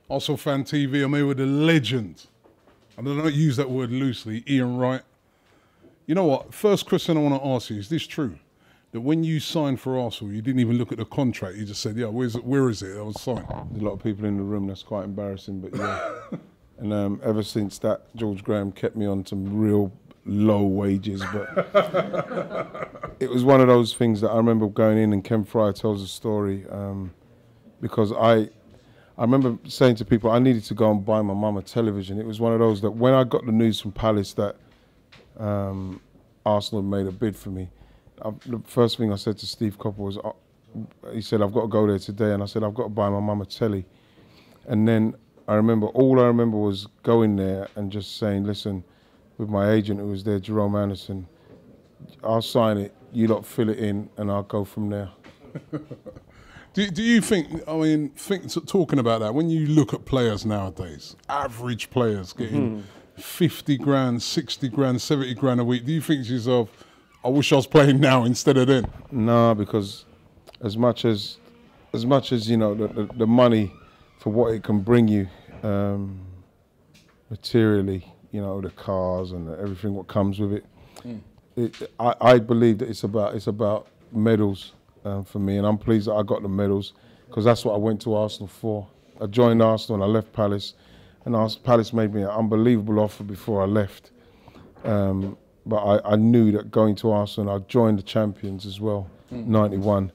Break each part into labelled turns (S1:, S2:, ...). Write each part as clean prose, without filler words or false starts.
S1: Arsenal Fan TV. I'm here with a legend. And I don't use that word loosely, Ian Wright. You know what? First question I want to ask you, is this true? That when you signed for Arsenal, you didn't even look at the contract. You just said, yeah, where is it? I was signed.
S2: There's a lot of people in the room, that's quite embarrassing, but yeah. And ever since that, George Graham kept me on some real low wages, but it was one of those things that I remember going in, and Ken Fryer tells a story, because I remember saying to people I needed to go and buy my mum a television. It was one of those that when I got the news from Palace that Arsenal had made a bid for me, the first thing I said to Steve Copper was, he said, I've got to go there today, and I said, I've got to buy my mum a telly. And then all I remember was going there and just saying, listen, with my agent who was there, Jerome Anderson, I'll sign it, you lot fill it in, and I'll go from there.
S1: Do you think, talking about that, when you look at players nowadays, average players getting 50 grand, 60 grand, 70 grand a week, do you think to yourself, I wish I was playing now instead of then?
S2: No, because as much as you know, the money for what it can bring you materially, you know, the cars and everything what comes with it. I believe that it's about medals for me, and I'm pleased that I got the medals because that's what I went to Arsenal for. I joined Arsenal and I left Palace, and Palace made me an unbelievable offer before I left. But I knew that going to Arsenal, I joined the champions as well, 91,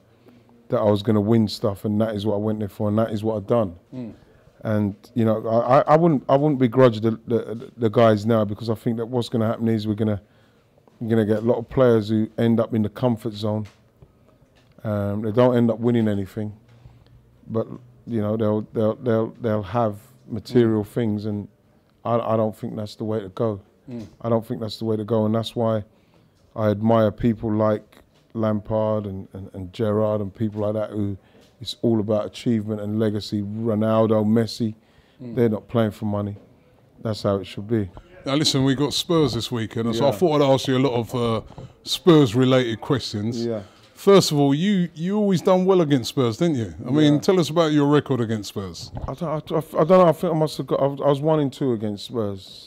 S2: that I was going to win stuff, and that is what I went there for, and that is what I've done. And you know, I wouldn't begrudge the guys now, because I think that what's going to happen is we're going to get a lot of players who end up in the comfort zone. They don't end up winning anything, but you know they'll have material things, and I don't think that's the way to go. I don't think that's the way to go, and that's why I admire people like Lampard and Gerrard and people like that who it's all about achievement and legacy. Ronaldo, Messi, they're not playing for money. That's how it should be.
S1: Now listen, we got Spurs this weekend, so I thought I'd ask you a lot of Spurs-related questions.
S2: Yeah.
S1: First of all, you always done well against Spurs, didn't you? I mean, tell us about your record against Spurs.
S2: I don't know. I think I must have got. I was 1-2 against Spurs.